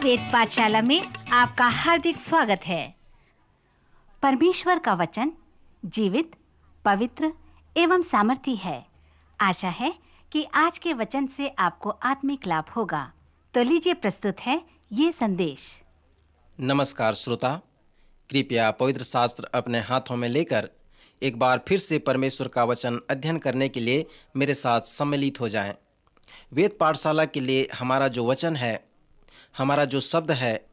वेद पाठशाला में आपका हार्दिक स्वागत है। परमेश्वर का वचन जीवित, पवित्र एवं सामर्थी है। आशा है कि आज के वचन से आपको आत्मिक लाभ होगा। तो लीजिए, प्रस्तुत है ये संदेश। नमस्कार श्रोता, कृपया पवित्र शास्त्र अपने हाथों में लेकर एक बार फिर से परमेश्वर का वचन अध्ययन करने के लिए मेरे साथ सम्मिलित हो जाएं। वेद पाठशाला के लिए हमारा जो वचन है, हमारा जो शब्द है,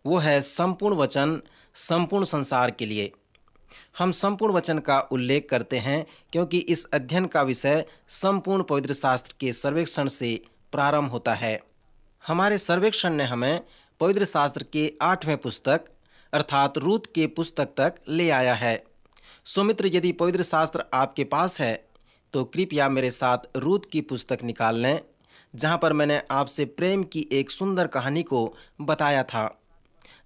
वो है संपूर्ण वचन संपूर्ण संसार के लिए। हम संपूर्ण वचन का उल्लेख करते हैं क्योंकि इस अध्ययन का विषय संपूर्ण पवित्र शास्त्र के सर्वेक्षण से प्रारंभ होता है। हमारे सर्वेक्षण ने हमें पवित्र शास्त्र के 8वें पुस्तक अर्थात रूत के पुस्तक तक ले आया है। सो मित्र, यदि पवित्र शास्त्र आपके पास है तो कृपया मेरे साथ रूत की पुस्तक निकाल लें, जहाँ पर मैंने आपसे प्रेम की एक सुंदर कहानी को बताया था,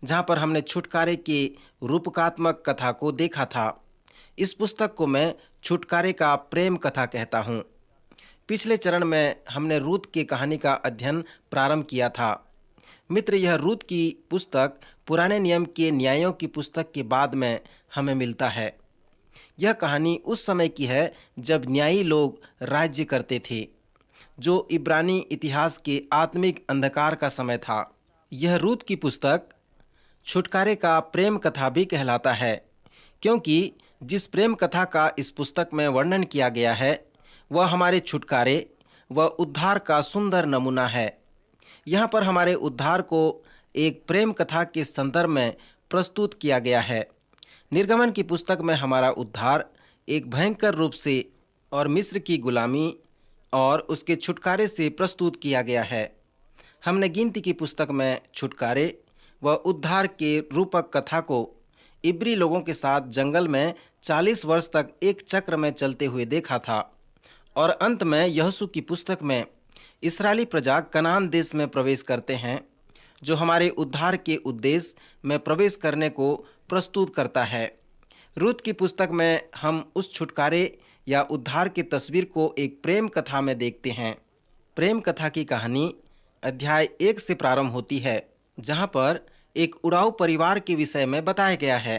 जहाँ पर हमने छुटकारे की रूपकात्मक कथा को देखा था। इस पुस्तक को मैं छुटकारे का प्रेम कथा कहता हूँ। पिछले चरण में हमने रूत की कहानी का अध्ययन प्रारंभ किया था। मित्र, यह रूत की पुस्तक पुराने नियम के न्यायों की पुस्तक के बाद में हमें मिलता है। यह कहानी उस समय की है जब न्यायी लोग राज्य करते थे, जो इब्रानी इतिहास के आत्मिक अंधकार का समय था। यह रूत की पुस्तक छुटकारे का प्रेम कथा भी कहलाता है, क्योंकि जिस प्रेम कथा का इस पुस्तक में वर्णन किया गया है वह हमारे छुटकारे व उद्धार का सुंदर नमूना है। यहाँ पर हमारे उद्धार को एक प्रेम कथा के संदर्भ में प्रस्तुत किया गया है। निर्गमन की पुस्तक में हमारा उद्धार एक भयंकर रूप से और मिस्र की गुलामी और उसके छुटकारे से प्रस्तुत किया गया है। हमने गिनती की पुस्तक में छुटकारे व उद्धार के रूपक कथा को इब्री लोगों के साथ जंगल में 40 वर्ष तक एक चक्र में चलते हुए देखा था, और अंत में यहोशू की पुस्तक में इस्राएली प्रजा कनान देश में प्रवेश करते हैं, जो हमारे उद्धार के उद्देश्य में प्रवेश करने को प्रस्तुत करता है। रूत की पुस्तक में हम उस छुटकारे या उद्धार की तस्वीर को एक प्रेम कथा में देखते हैं। प्रेम कथा की कहानी अध्याय 1 से प्रारंभ होती है, जहाँ पर एक उड़ाऊ परिवार के विषय में बताया गया है।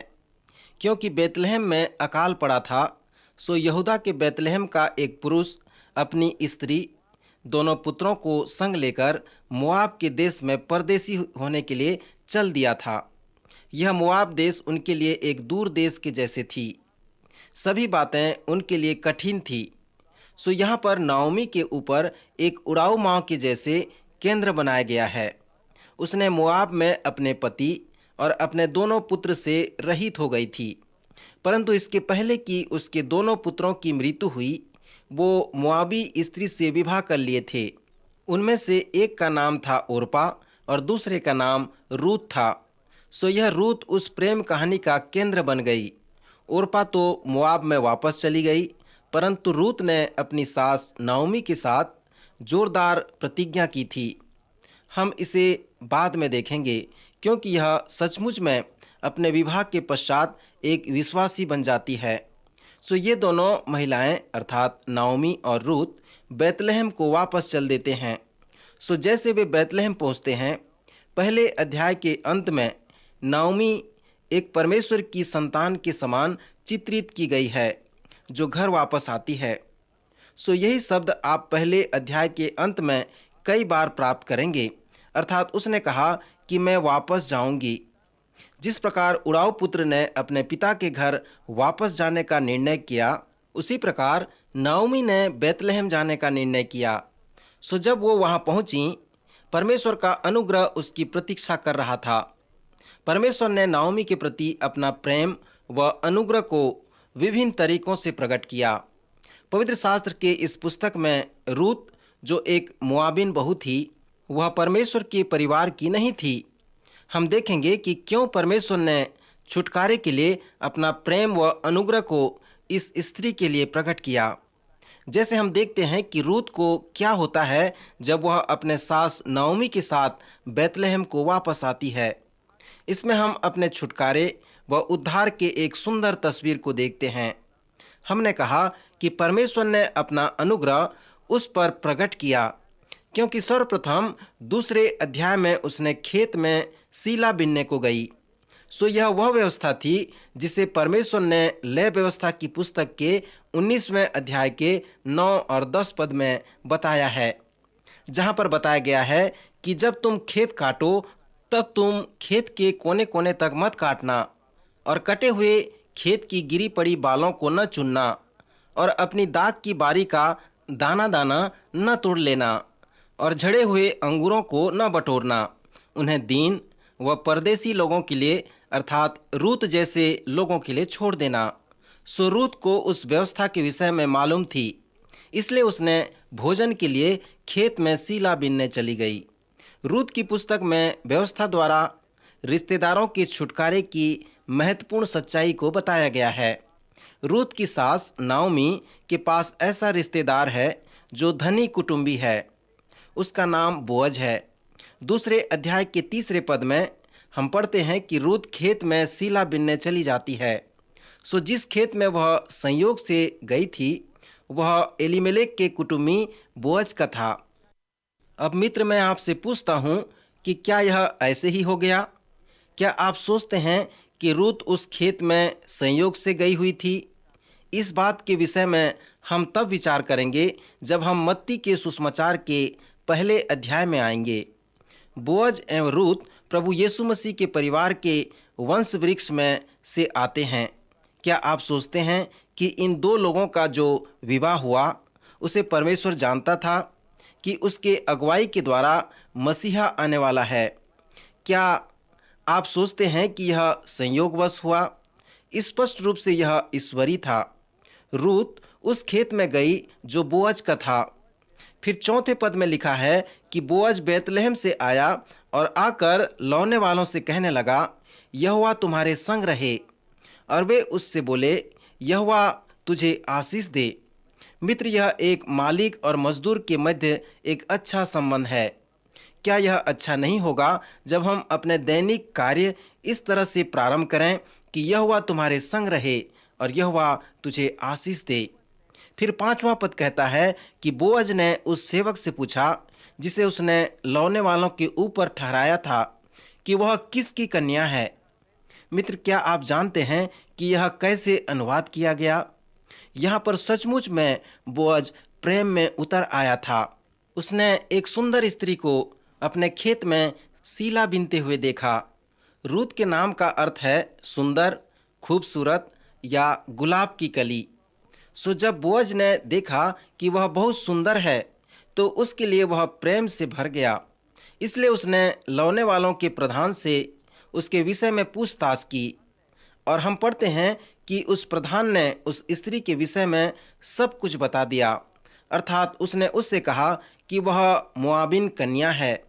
क्योंकि बेतलहम में अकाल पड़ा था, सो यहूदा के बेतलहम का एक पुरुष अपनी स्त्री, दोनों पुत्रों को संग लेकर मोआब के देश में परदेसी होने के लिए चल दिया था। यह मोआब देश उनके लिए एक दूर देश के जैसे थी। सभी बातें उनके लिए कठिन थी। सो यहाँ पर नाओमी के ऊपर एक उड़ाऊ माँ के जैसे केंद्र बनाया गया है। उसने मोआब में अपने पति और अपने दोनों पुत्र से रहित हो गई थी, परंतु इसके पहले कि उसके दोनों पुत्रों की मृत्यु हुई, वो मोआबी स्त्री से विवाह कर लिए थे। उनमें से एक का नाम था ओरपा और दूसरे का नाम रूत था। सो यह रूत उस प्रेम कहानी का केंद्र बन गई। ओरपा तो मोआब में वापस चली गई, परंतु रूत ने अपनी सास नाओमी के साथ जोरदार प्रतिज्ञा की थी। हम इसे बाद में देखेंगे, क्योंकि यह सचमुच में अपने विवाह के पश्चात एक विश्वासी बन जाती है। सो ये दोनों महिलाएं अर्थात नाओमी और रूत बेतलहम को वापस चल देते हैं। सो जैसे वे बेतलहम पहुंचते हैं, पहले अध्याय के अंत में नाओमी एक परमेश्वर की संतान के समान चित्रित की गई है, जो घर वापस आती है। सो यही शब्द आप पहले अध्याय के अंत में कई बार प्राप्त करेंगे, अर्थात उसने कहा कि मैं वापस जाऊंगी। जिस प्रकार उड़ाऊ पुत्र ने अपने पिता के घर वापस जाने का निर्णय किया, उसी प्रकार नाओमी ने बेतलहम जाने का निर्णय किया। सो जब वो वहाँ पहुंची, परमेश्वर का अनुग्रह उसकी प्रतीक्षा कर रहा था। परमेश्वर ने नाओमी के प्रति अपना प्रेम व अनुग्रह को विभिन्न तरीकों से प्रकट किया। पवित्र शास्त्र के इस पुस्तक में रूत, जो एक मोआबिन बहू थी, वह परमेश्वर के परिवार की नहीं थी। हम देखेंगे कि क्यों परमेश्वर ने छुटकारे के लिए अपना प्रेम व अनुग्रह को इस स्त्री के लिए प्रकट किया। जैसे हम देखते हैं कि रूत को क्या होता है जब वह अपने सास नाओमी के साथ बेतलहम को वापस आती है। इसमें हम अपने छुटकारे व उद्धार के एक सुंदर तस्वीर को देखते हैं। हमने कहा कि परमेश्वर ने अपना अनुग्रह उस पर प्रकट किया, क्योंकि सर्वप्रथम दूसरे अध्याय में उसने खेत में सीला बीनने को गई। सो यह वह व्यवस्था थी जिसे परमेश्वर ने लय व्यवस्था की पुस्तक के 19वें अध्याय के 9 और 10 पद में बताया है, जहां पर बताया गया है कि जब तुम खेत काटो तब तुम खेत के कोने कोने तक मत काटना, और कटे हुए खेत की गिरी पड़ी बालों को न चुनना, और अपनी दाख की बारी का दाना दाना न तोड़ लेना, और झड़े हुए अंगूरों को न बटोरना। उन्हें दीन व परदेसी लोगों के लिए अर्थात रूत जैसे लोगों के लिए छोड़ देना। सो रूत को उस व्यवस्था के विषय में मालूम थी, इसलिए उसने भोजन के लिए खेत में सीला बीनने चली गई। रूत की पुस्तक में व्यवस्था द्वारा रिश्तेदारों के छुटकारे की महत्वपूर्ण सच्चाई को बताया गया है। रूत की सास नाओमी के पास ऐसा रिश्तेदार है जो धनी कुटुंबी है। उसका नाम बोअज है। दूसरे अध्याय के 3 पद में हम पढ़ते हैं कि रूत खेत में सीला बीनने चली जाती है। सो जिस खेत में वह संयोग से गई थी वह एलीमेलेक के कुटुंबी बोअज का था। अब मित्र, मैं आपसे पूछता हूँ कि क्या यह ऐसे ही हो गया? क्या आप सोचते हैं कि रूत उस खेत में संयोग से गई हुई थी? इस बात के विषय में हम तब विचार करेंगे जब हम मत्ती के सुसमाचार के पहले अध्याय में आएंगे। बोअज एवं रूत प्रभु यीशु मसीह के परिवार के वंश वृक्ष में से आते हैं। क्या आप सोचते हैं कि इन दो लोगों का जो विवाह हुआ उसे परमेश्वर जानता था कि उसके अगुवाई के द्वारा मसीहा आने वाला है? क्या आप सोचते हैं कि यह संयोगवश हुआ? स्पष्ट रूप से यह ईश्वरी था। रूत उस खेत में गई जो बोअज का था। फिर 4 पद में लिखा है कि बोअज बैतलहम से आया और आकर लौने वालों से कहने लगा, यहोवा तुम्हारे संग रहे। और वे उससे बोले, यहोवा तुझे आशीष दे। मित्र, यह एक मालिक और मजदूर के मध्य एक अच्छा संबंध है। क्या यह अच्छा नहीं होगा जब हम अपने दैनिक कार्य इस तरह से प्रारंभ करें कि यहोवा तुम्हारे संग रहे और यहोवा तुझे आशीष दे? फिर 5वां पद कहता है कि बोअज ने उस सेवक से पूछा जिसे उसने लौने वालों के ऊपर ठहराया था कि वह किसकी कन्या है। मित्र, क्या आप जानते हैं कि यह कैसे अनुवाद किया गया? यहाँ पर सचमुच में बोअज प्रेम में उतर आया था। उसने एक सुंदर स्त्री को अपने खेत में सीला बीनते हुए देखा। रूत के नाम का अर्थ है सुंदर, खूबसूरत या गुलाब की कली। सो जब बोअज ने देखा कि वह बहुत सुंदर है तो उसके लिए वह प्रेम से भर गया। इसलिए उसने लौने वालों के प्रधान से उसके विषय में पूछताछ की, और हम पढ़ते हैं कि उस प्रधान ने उस स्त्री के विषय में सब कुछ बता दिया। अर्थात उसने उससे कहा कि वह मोआबिन कन्या है।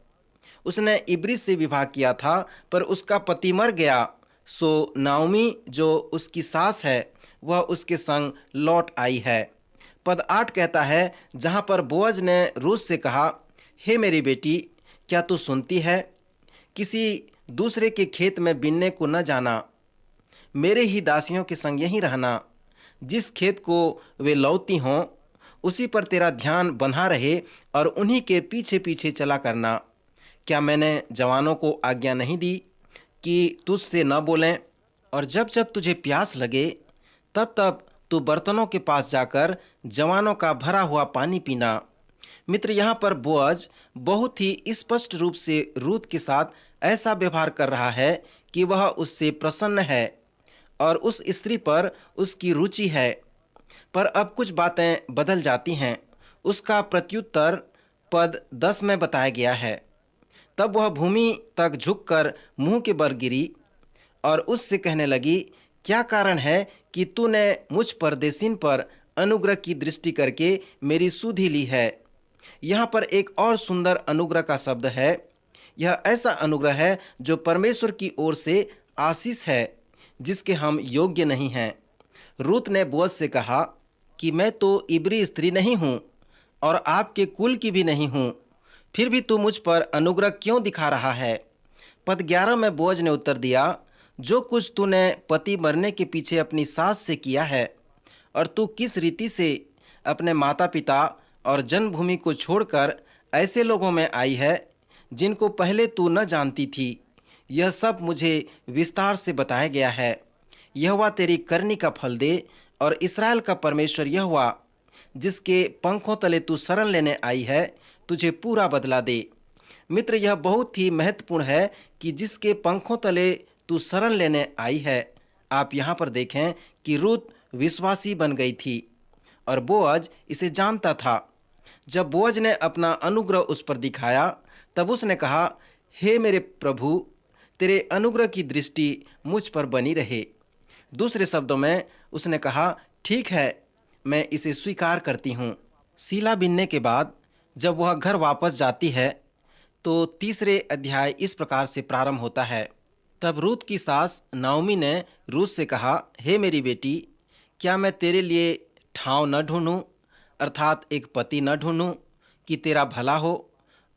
उसने इब्री से विवाह किया था पर उसका पति मर गया। सो नाओमी जो उसकी सास है वह उसके संग लौट आई है। पद 8 कहता है, जहाँ पर बोअज ने रूत से कहा, हे मेरी बेटी, क्या तू सुनती है? किसी दूसरे के खेत में बीनने को न जाना, मेरे ही दासियों के संग यहीं रहना। जिस खेत को वे लौती हों उसी पर तेरा ध्यान बंधा रहे और उन्हीं के पीछे पीछे चला करना। क्या मैंने जवानों को आज्ञा नहीं दी कि तुझसे न बोलें? और जब जब तुझे प्यास लगे तब तब तू बर्तनों के पास जाकर जवानों का भरा हुआ पानी पीना। मित्र, यहाँ पर बोअज बहुत ही स्पष्ट रूप से रूत के साथ ऐसा व्यवहार कर रहा है कि वह उससे प्रसन्न है और उस स्त्री पर उसकी रुचि है। पर अब कुछ बातें बदल जाती हैं। उसका प्रत्युत्तर पद 10 में बताया गया है। तब वह भूमि तक झुककर मुंह के बल गिरी और उससे कहने लगी, क्या कारण है कि तूने मुझ परदेशीन पर अनुग्रह की दृष्टि करके मेरी सुधि ली है? यहाँ पर एक और सुंदर अनुग्रह का शब्द है। यह ऐसा अनुग्रह है जो परमेश्वर की ओर से आशीष है जिसके हम योग्य नहीं हैं। रूत ने बोअज से कहा कि मैं तो इब्री स्त्री नहीं हूँ और आपके कुल की भी नहीं हूँ, फिर भी तू मुझ पर अनुग्रह क्यों दिखा रहा है? पद 11 में बोअज ने उत्तर दिया, जो कुछ तूने पति मरने के पीछे अपनी सास से किया है और तू किस रीति से अपने माता पिता और जन्मभूमि को छोड़कर ऐसे लोगों में आई है जिनको पहले तू न जानती थी। यह सब मुझे विस्तार से बताया गया है। यहोवा तेरी करनी का फल दे और इस्राएल का परमेश्वर यहोवा जिसके पंखों तले तू शरण लेने आई है तुझे पूरा बदला दे। मित्र, यह बहुत ही महत्वपूर्ण है कि जिसके पंखों तले तू शरण लेने आई है। आप यहाँ पर देखें कि रूत विश्वासी बन गई थी और बोअज इसे जानता था। जब बोअज ने अपना अनुग्रह उस पर दिखाया तब उसने कहा, हे मेरे प्रभु, तेरे अनुग्रह की दृष्टि मुझ पर बनी रहे। दूसरे शब्दों में उसने कहा, ठीक है, मैं इसे स्वीकार करती हूँ। सीला बिनने के बाद जब वह घर वापस जाती है तो तीसरे अध्याय इस प्रकार से प्रारंभ होता है। तब रूत की सास नाओमी ने रूत से कहा, हे मेरी बेटी, क्या मैं तेरे लिए ठाव न ढूंढूं, अर्थात एक पति न ढूंढूं कि तेरा भला हो।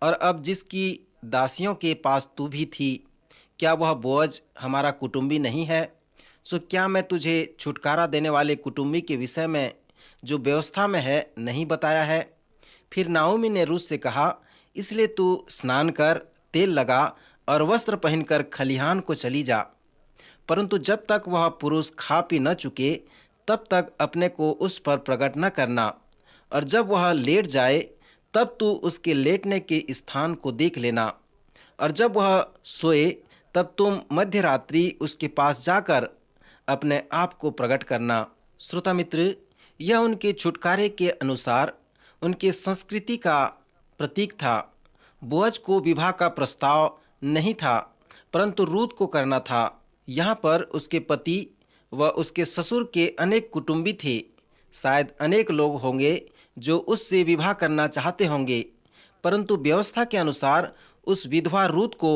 और अब जिसकी दासियों के पास तू भी थी, क्या वह बोअज हमारा कुटुंबी नहीं है? सो क्या मैं तुझे छुटकारा देने वाले कुटुंबी के विषय में जो व्यवस्था में है नहीं बताया है? फिर नाओमी ने रूत से कहा, इसलिए तू स्नान कर, तेल लगा और वस्त्र पहनकर खलिहान को चली जा। परंतु जब तक वह पुरुष खा पी न चुके तब तक अपने को उस पर प्रकट न करना, और जब वह लेट जाए तब तू उसके लेटने के स्थान को देख लेना, और जब वह सोए तब तुम मध्य रात्रि उसके पास जाकर अपने आप को प्रकट करना। श्रोता मित्र, यह उनके छुटकारे के अनुसार उनके संस्कृति का प्रतीक था। बोअज को विवाह का प्रस्ताव नहीं था, परंतु रूत को करना था। यहाँ पर उसके पति व उसके ससुर के अनेक कुटुंबी थे। शायद अनेक लोग होंगे जो उससे विवाह करना चाहते होंगे, परंतु व्यवस्था के अनुसार उस विधवा रूत को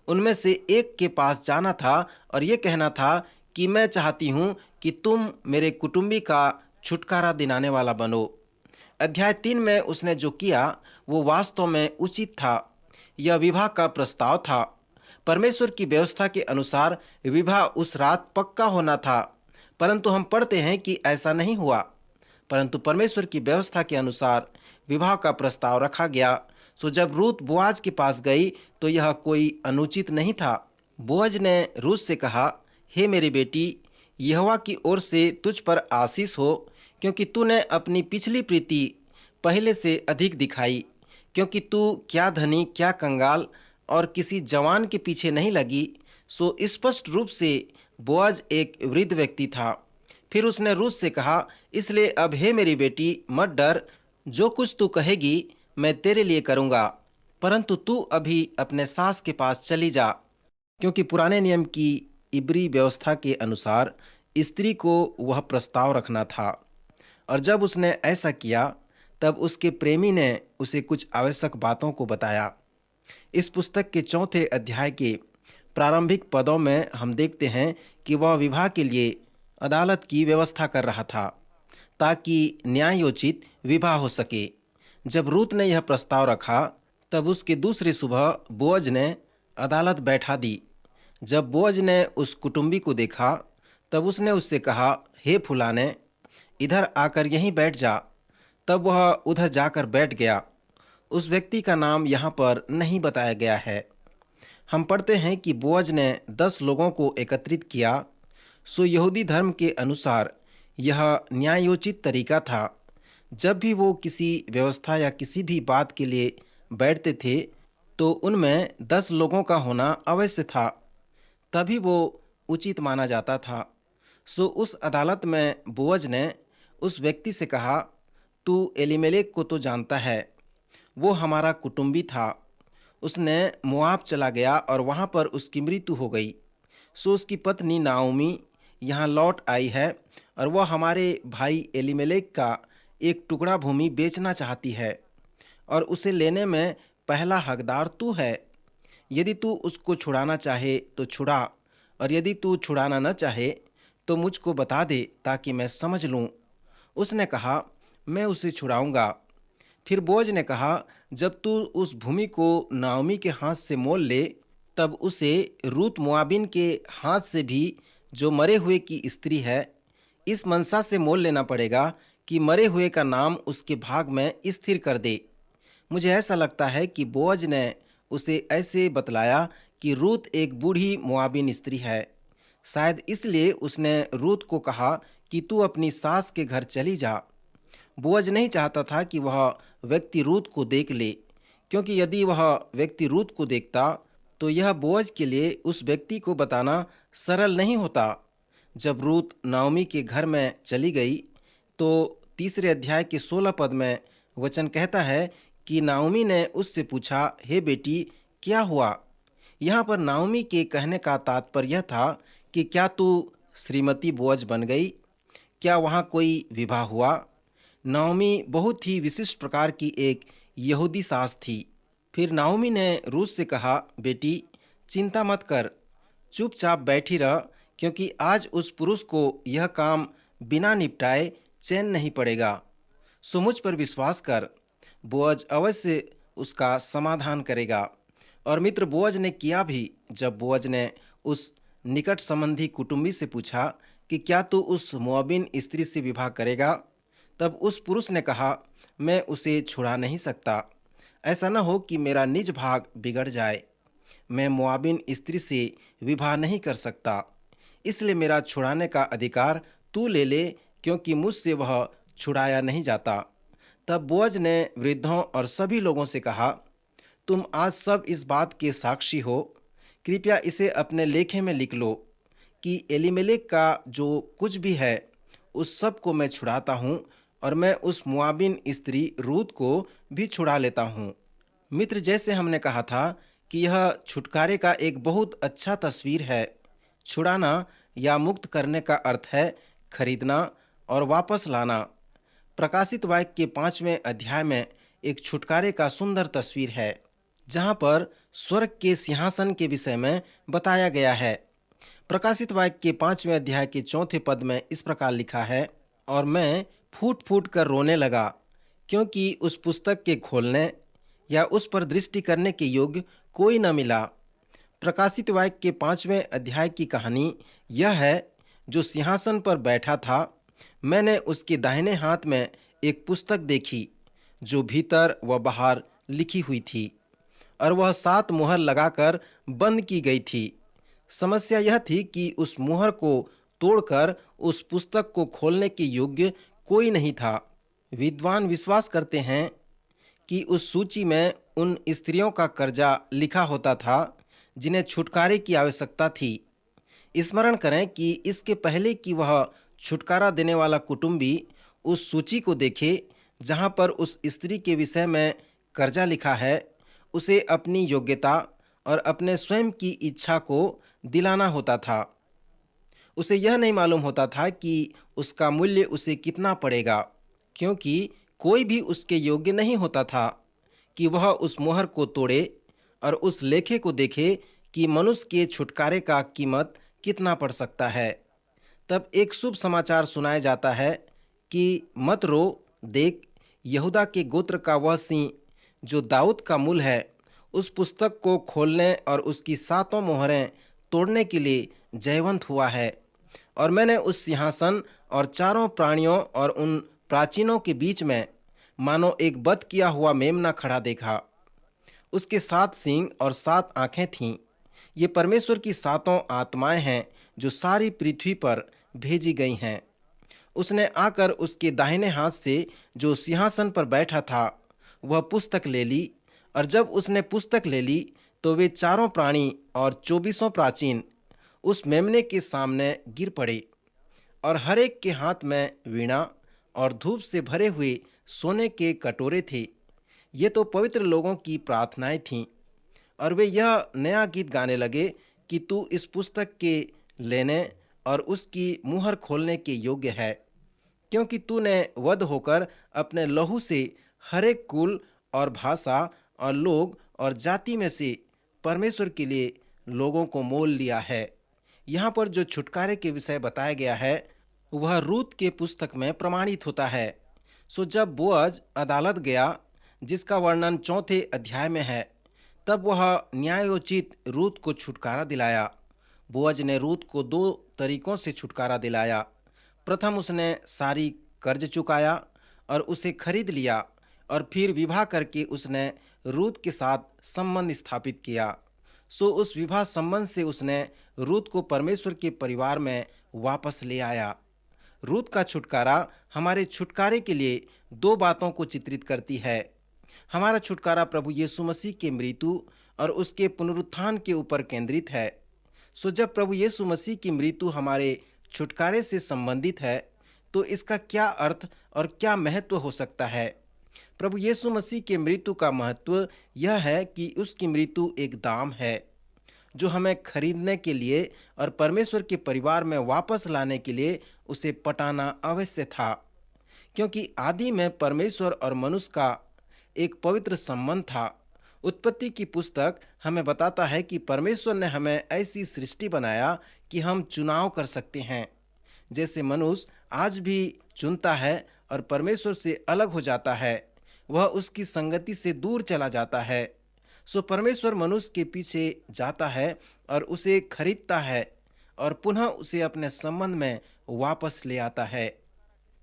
उनमें से एक के पास जाना था और ये कहना था कि मैं चाहती हूँ कि तुम मेरे कुटुंबी का छुटकारा दिलाने वाला बनो। अध्याय 3 में उसने जो किया वो वास्तव में उचित था। यह विवाह का प्रस्ताव था। परमेश्वर की व्यवस्था के अनुसार विवाह उस रात पक्का होना था, परंतु हम पढ़ते हैं कि ऐसा नहीं हुआ। परंतु परमेश्वर की व्यवस्था के अनुसार विवाह का प्रस्ताव रखा गया। सो जब रूत बोआज के पास गई तो यह कोई अनुचित नहीं था। बोअज ने रूत से कहा, हे मेरी बेटी, यहोवा की ओर से तुझ पर आशीष हो, क्योंकि तूने अपनी पिछली प्रीति पहले से अधिक दिखाई। क्योंकि तू क्या धनी क्या कंगाल और किसी जवान के पीछे नहीं लगी। सो स्पष्ट रूप से बोअज एक वृद्ध व्यक्ति था। फिर उसने रूत से कहा, इसलिए अब हे मेरी बेटी मत डर, जो कुछ तू कहेगी मैं तेरे लिए करूँगा, परंतु तू अभी अपने सास के पास चली जा। क्योंकि पुराने नियम की इब्री व्यवस्था के अनुसार स्त्री को वह प्रस्ताव रखना था, और जब उसने ऐसा किया तब उसके प्रेमी ने उसे कुछ आवश्यक बातों को बताया। इस पुस्तक के 4 अध्याय के प्रारंभिक पदों में हम देखते हैं कि वह विवाह के लिए अदालत की व्यवस्था कर रहा था ताकि न्यायोचित विवाह हो सके। जब रूत ने यह प्रस्ताव रखा तब उसके दूसरी सुबह बोअज ने अदालत बैठा दी। जब बोअज ने उस कुटुंबी को देखा तब उसने उससे कहा, हे फुलाने, इधर आकर यहीं बैठ जा। तब वह उधर जाकर बैठ गया। उस व्यक्ति का नाम यहाँ पर नहीं बताया गया है। हम पढ़ते हैं कि बोअज ने 10 लोगों को एकत्रित किया। सो यहूदी धर्म के अनुसार यह न्यायोचित तरीका था। जब भी वो किसी व्यवस्था या किसी भी बात के लिए बैठते थे तो उनमें 10 लोगों का होना अवश्य था, तभी वो उचित माना जाता था। सो उस अदालत में बोअज ने उस व्यक्ति से कहा, तू एलीमेलेक को तो जानता है, वो हमारा कुटुंबी था। उसने मोआब चला गया और वहाँ पर उसकी मृत्यु हो गई। सो उसकी पत्नी नाओमी यहाँ लौट आई है और वह हमारे भाई एलीमेलेक का एक टुकड़ा भूमि बेचना चाहती है, और उसे लेने में पहला हकदार तू है। यदि तू उसको छुड़ाना चाहे तो छुड़ा, और यदि तू छुड़ाना न चाहे तो मुझको बता दे ताकि मैं समझ लूँ। उसने कहा, मैं उसे छुड़ाऊँगा। फिर बोअज ने कहा, जब तू उस भूमि को नाओमी के हाथ से मोल ले तब उसे रूत मोआबिन के हाथ से भी, जो मरे हुए की स्त्री है, इस मनसा से मोल लेना पड़ेगा कि मरे हुए का नाम उसके भाग में स्थिर कर दे। मुझे ऐसा लगता है कि बोअज ने उसे ऐसे बतलाया कि रूत एक बूढ़ी मोआबिन स्त्री है। शायद इसलिए उसने रूत को कहा कि तू अपनी सास के घर चली जा। बोअज नहीं चाहता था कि वह व्यक्ति रूत को देख ले, क्योंकि यदि वह व्यक्ति रूत को देखता तो यह बोअज के लिए उस व्यक्ति को बताना सरल नहीं होता। जब रूत नाओमी के घर में चली गई तो तीसरे अध्याय के 16 पद में वचन कहता है कि नाओमी ने उससे पूछा, हे बेटी, क्या हुआ? यहाँ पर नाओमी के कहने का तात्पर्य यह था कि क्या तू श्रीमती बोअज बन गई? क्या वहाँ कोई विवाह हुआ? नाओमी बहुत ही विशिष्ट प्रकार की एक यहूदी सास थी। फिर नाओमी ने रूत से कहा, बेटी, चिंता मत कर, चुपचाप बैठी रह, क्योंकि आज उस पुरुष को यह काम बिना निपटाए चैन नहीं पड़ेगा। सो मुझ पर विश्वास कर, बोअज अवश्य उसका समाधान करेगा। और मित्र, बोअज ने किया भी। जब बोअज ने उस निकट संबंधी कुटुंबी से पूछा कि क्या तू उस मोआबिन स्त्री से विवाह करेगा, तब उस पुरुष ने कहा, मैं उसे छुड़ा नहीं सकता। ऐसा न हो कि मेरा निज भाग बिगड़ जाए। मैं मोआबिन स्त्री से विवाह नहीं कर सकता, इसलिए मेरा छुड़ाने का अधिकार तू ले ले, क्योंकि मुझसे वह छुड़ाया नहीं जाता। तब बोअज ने वृद्धों और सभी लोगों से कहा, तुम आज सब इस बात के साक्षी हो। कृपया इसे अपने लेखे में लिख लो कि एलीमेलेक का जो कुछ भी है उस सब को मैं छुड़ाता हूँ, और मैं उस मोआबिन स्त्री रूत को भी छुड़ा लेता हूँ। मित्र, जैसे हमने कहा था कि यह छुटकारे का एक बहुत अच्छा तस्वीर है। छुड़ाना या मुक्त करने का अर्थ है खरीदना और वापस लाना। प्रकाशित वाक्य के 5वें अध्याय में एक छुटकारे का सुंदर तस्वीर है, जहाँ पर स्वर्ग के सिंहासन के विषय में बताया गया है। प्रकाशित वाक्य के 5वें अध्याय के 4 पद में इस प्रकार लिखा है, और मैं फूट फूट कर रोने लगा, क्योंकि उस पुस्तक के खोलने या उस पर दृष्टि करने के योग्य कोई न मिला। प्रकाशित वाक्य के 5वें अध्याय की कहानी यह है, जो सिंहासन पर बैठा था, मैंने उसके दाहिने हाथ में एक पुस्तक देखी, जो भीतर व बाहर लिखी हुई थी, और वह 7 मुहर लगाकर बंद की गई थी। समस्या यह थी कि उस मुहर को तोड़कर उस पुस्तक को खोलने के योग्य कोई नहीं था। विद्वान विश्वास करते हैं कि उस सूची में उन स्त्रियों का कर्जा लिखा होता था जिन्हें छुटकारे की आवश्यकता थी। स्मरण करें कि इसके पहले कि वह छुटकारा देने वाला कुटुंबी उस सूची को देखे जहां पर उस स्त्री के विषय में कर्जा लिखा है, उसे अपनी योग्यता और अपने स्वयं की इच्छा को दिलाना होता था। उसे यह नहीं मालूम होता था कि उसका मूल्य उसे कितना पड़ेगा, क्योंकि कोई भी उसके योग्य नहीं होता था कि वह उस मुहर को तोड़े और उस लेखे को देखे कि मनुष्य के छुटकारे का कीमत कितना पड़ सकता है। तब एक शुभ समाचार सुनाया जाता है कि मत रो, देख, यहूदा के गोत्र का वह सिंह जो दाऊद का मूल है, उस पुस्तक को खोलने और उसकी 7 मोहरें तोड़ने के लिए जयवंत हुआ है। और मैंने उस सिंहासन और चारों प्राणियों और उन प्राचीनों के बीच में मानो एक बध किया हुआ मेमना खड़ा देखा। उसके 7 सींग और 7 आंखें थीं। ये परमेश्वर की 7 आत्माएं हैं जो सारी पृथ्वी पर भेजी गई हैं। उसने आकर उसके दाहिने हाथ से जो सिंहासन पर बैठा था वह पुस्तक ले ली, और जब उसने पुस्तक ले ली तो वे चारों प्राणी और 24 प्राचीन उस मेमने के सामने गिर पड़े, और हर एक के हाथ में वीणा और धूप से भरे हुए सोने के कटोरे थे। ये तो पवित्र लोगों की प्रार्थनाएं थीं, और वे यह नया गीत गाने लगे कि तू इस पुस्तक के लेने और उसकी मुहर खोलने के योग्य है, क्योंकि तूने वध होकर अपने लहू से हर एक कुल और भाषा और लोग और जाति में से परमेश्वर के लिए लोगों को मोल लिया है। यहाँ पर जो छुटकारे के विषय बताया गया है वह रूत के पुस्तक में प्रमाणित होता है। सो जब बोअज अदालत गया, जिसका वर्णन 4 अध्याय में है, तब वह न्यायोचित रूत को छुटकारा दिलाया। बोअज ने रूत को 2 तरीकों से छुटकारा दिलाया। प्रथम, उसने सारी कर्ज चुकाया और उसे खरीद लिया, और फिर विवाह करके उसने रूत के साथ संबंध स्थापित किया। सो उस विवाह संबंध से उसने रूत को परमेश्वर के परिवार में वापस ले आया। रूत का छुटकारा हमारे छुटकारे के लिए दो बातों को चित्रित करती है। हमारा छुटकारा प्रभु यीशु मसीह के मृत्यु और उसके पुनरुत्थान के ऊपर केंद्रित है। सो जब प्रभु यीशु मसीह की मृत्यु हमारे छुटकारे से संबंधित है, तो इसका क्या अर्थ और क्या महत्व हो सकता है? प्रभु यीशु मसीह के मृत्यु का महत्व यह है कि उसकी मृत्यु एक दाम है जो हमें खरीदने के लिए और परमेश्वर के परिवार में वापस लाने के लिए उसे पटाना आवश्यक था, क्योंकि आदि में परमेश्वर और मनुष्य का एक पवित्र संबंध था। उत्पत्ति की पुस्तक हमें बताता है कि परमेश्वर ने हमें ऐसी सृष्टि बनाया कि हम चुनाव कर सकते हैं। जैसे मनुष्य आज भी चुनता है और परमेश्वर से अलग हो जाता है, वह उसकी संगति से दूर चला जाता है। सो परमेश्वर मनुष्य के पीछे जाता है और उसे खरीदता है और पुनः उसे अपने संबंध में वापस ले आता है।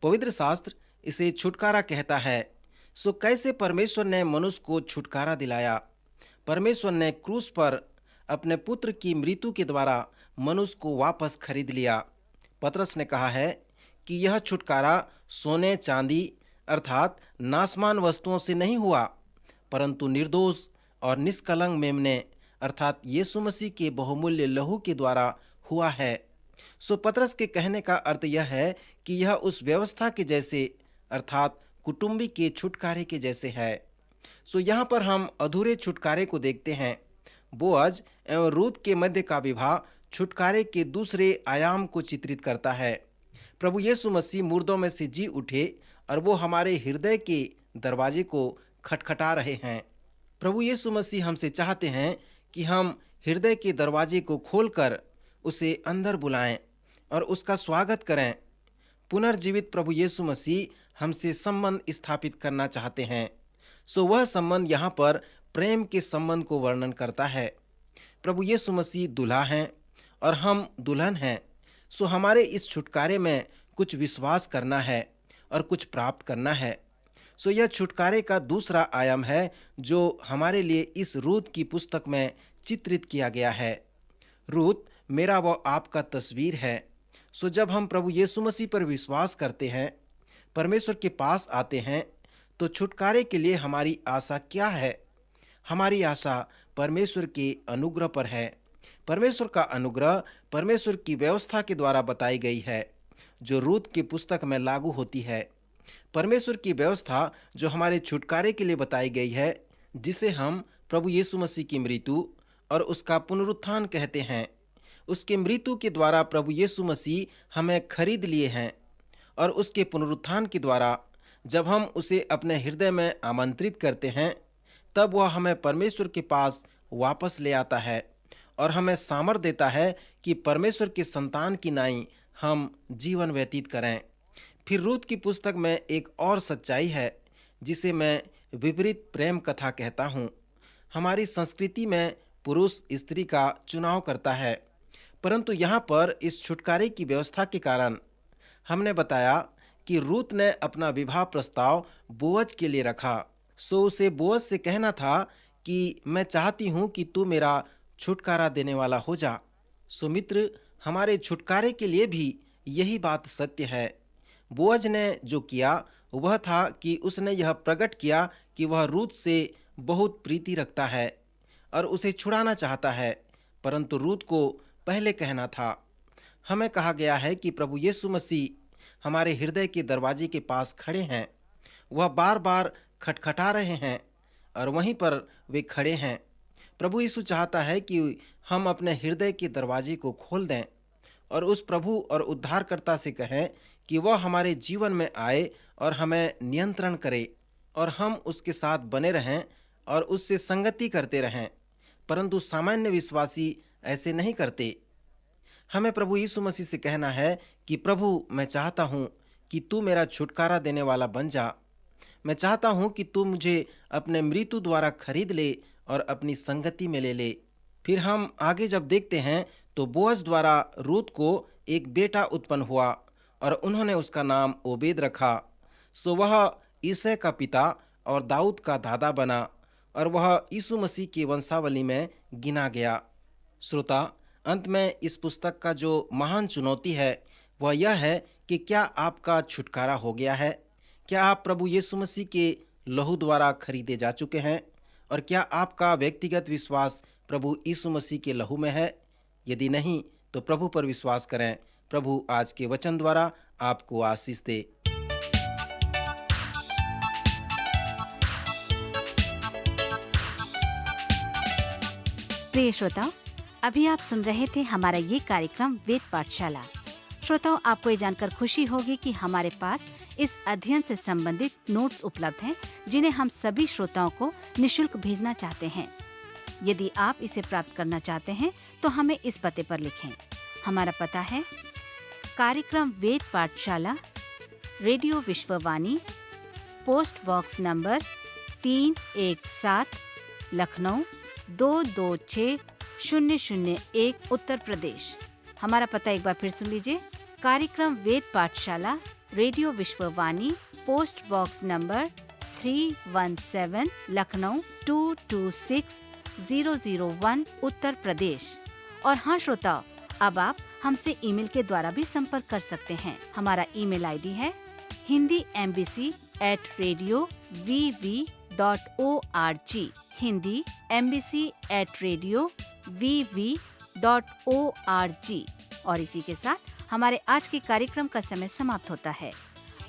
पवित्र शास्त्र इसे छुटकारा कहता है। सो कैसे परमेश्वर ने मनुष्य को छुटकारा दिलाया? परमेश्वर ने क्रूस पर अपने पुत्र की मृत्यु के द्वारा मनुष्य को वापस खरीद लिया। पतरस ने कहा है कि यह छुटकारा सोने चांदी अर्थात नाशमान वस्तुओं से नहीं हुआ, परंतु निर्दोष और निष्कलंक मेमने अर्थात यीशु मसीह के बहुमूल्य लहू के द्वारा हुआ है। सो पतरस के कहने का अर्थ यह है कि यह उस व्यवस्था के जैसे अर्थात कुटुंबी के छुटकारे के जैसे है। सो यहाँ पर हम अधूरे छुटकारे को देखते हैं। बोअज एवं रूत के मध्य का विवाह छुटकारे के दूसरे आयाम को चित्रित करता है। प्रभु यीशु मसीह मुर्दों में से जी उठे और वो हमारे हृदय के दरवाजे को खटखटा रहे हैं। प्रभु यीशु मसीह हमसे चाहते हैं कि हम हृदय के दरवाजे को खोलकर उसे अंदर बुलाएं और उसका स्वागत करें। पुनर्जीवित प्रभु यीशु मसीह हमसे संबंध स्थापित करना चाहते हैं। सो वह संबंध यहाँ पर प्रेम के संबंध को वर्णन करता है। प्रभु यीशु मसीह दूल्हा हैं और हम दुल्हन हैं। सो हमारे इस छुटकारे में कुछ विश्वास करना है और कुछ प्राप्त करना है। सो यह छुटकारे का दूसरा आयाम है जो हमारे लिए इस रूत की पुस्तक में चित्रित किया गया है। रूत मेरा व आपका तस्वीर है। सो जब हम प्रभु यीशु मसीह पर विश्वास करते हैं, परमेश्वर के पास आते हैं, तो छुटकारे के लिए हमारी आशा क्या है? हमारी आशा परमेश्वर के अनुग्रह पर है। परमेश्वर का अनुग्रह परमेश्वर की व्यवस्था के द्वारा बताई गई है जो रूत की पुस्तक में लागू होती है। परमेश्वर की व्यवस्था जो हमारे छुटकारे के लिए बताई गई है, जिसे हम प्रभु यीशु मसीह की मृत्यु और उसका पुनरुत्थान कहते हैं। उसके मृत्यु के द्वारा प्रभु यीशु मसीह हमें खरीद लिए हैं और उसके पुनरुत्थान के द्वारा जब हम उसे अपने हृदय में आमंत्रित करते हैं, तब वह हमें परमेश्वर के पास वापस ले आता है और हमें सामर्थ देता है कि परमेश्वर के संतान की नाई हम जीवन व्यतीत करें। फिर रूत की पुस्तक में एक और सच्चाई है जिसे मैं विपरीत प्रेम कथा कहता हूँ। हमारी संस्कृति में पुरुष स्त्री का चुनाव करता है, परंतु यहाँ पर इस छुटकारे की व्यवस्था के कारण हमने बताया कि रूत ने अपना विवाह प्रस्ताव बोअज के लिए रखा। सो उसे बोअज से कहना था कि मैं चाहती हूँ कि तू मेरा छुटकारा देने वाला हो जा। सो मित्र, हमारे छुटकारे के लिए भी यही बात सत्य है। बोअज ने जो किया वह था कि उसने यह प्रकट किया कि वह रूत से बहुत प्रीति रखता है और उसे छुड़ाना चाहता है, परंतु रूत को पहले कहना था। हमें कहा गया है कि प्रभु यीशु मसीह हमारे हृदय के दरवाजे के पास खड़े हैं। वह बार बार खटखटा रहे हैं और वहीं पर वे खड़े हैं। प्रभु यीशु चाहता है कि हम अपने हृदय के दरवाजे को खोल दें और उस प्रभु और उद्धारकर्ता से कहें कि वह हमारे जीवन में आए और हमें नियंत्रण करे और हम उसके साथ बने रहें और उससे संगति करते रहें। परंतु सामान्य विश्वासी ऐसे नहीं करते। हमें प्रभु यीशु मसीह से कहना है कि प्रभु, मैं चाहता हूँ कि तू मेरा छुटकारा देने वाला बन जा। मैं चाहता हूँ कि तू मुझे अपने मृत्यु द्वारा खरीद ले और अपनी संगति में ले ले। फिर हम आगे जब देखते हैं तो बोअज द्वारा रूत को एक बेटा उत्पन्न हुआ और उन्होंने उसका नाम ओबेद रखा। सो वह ईसै का पिता और दाऊद का दादा बना और वह यीशु मसीह की वंशावली में गिना गया। श्रोता, अंत में इस पुस्तक का जो महान चुनौती है वह यह है कि क्या आपका छुटकारा हो गया है? क्या आप प्रभु यीशु मसीह के लहू द्वारा खरीदे जा चुके हैं? और क्या आपका व्यक्तिगत विश्वास प्रभु यीशु मसीह के लहू में है? यदि नहीं तो प्रभु पर विश्वास करें। प्रभु आज के वचन द्वारा आपको आशीष दे। प्रिय श्रोताओ, अभी आप सुन रहे थे हमारा ये कार्यक्रम वेद पाठशाला। श्रोताओं, आपको ये जानकर खुशी होगी कि हमारे पास इस अध्ययन से संबंधित नोट्स उपलब्ध हैं, जिन्हें हम सभी श्रोताओं को निशुल्क भेजना चाहते हैं। यदि आप इसे प्राप्त करना चाहते हैं तो हमें इस पते पर लिखें। हमारा पता है कार्यक्रम Ved Pathshala, radio Vishwavani, post box number 317, Lucknow 226001, Uttar Pradesh. हमारा पता एक बार फिर सुन लीजिए। कार्यक्रम Ved Pathshala, radio Vishwavani, post box number 317, Lucknow 226001, Uttar Pradesh. और हाँ श्रोताओ, अब आप हमसे ईमेल के द्वारा भी संपर्क कर सकते हैं। हमारा ईमेल आईडी है hindiembassy@radiovv.org, hindiembassy@radiovv.org। और इसी के साथ हमारे आज के कार्यक्रम का समय समाप्त होता है।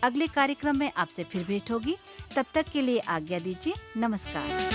अगले कार्यक्रम में आपसे फिर भेंट होगी। तब तक के लिए आज्ञा दीजिए। नमस्कार।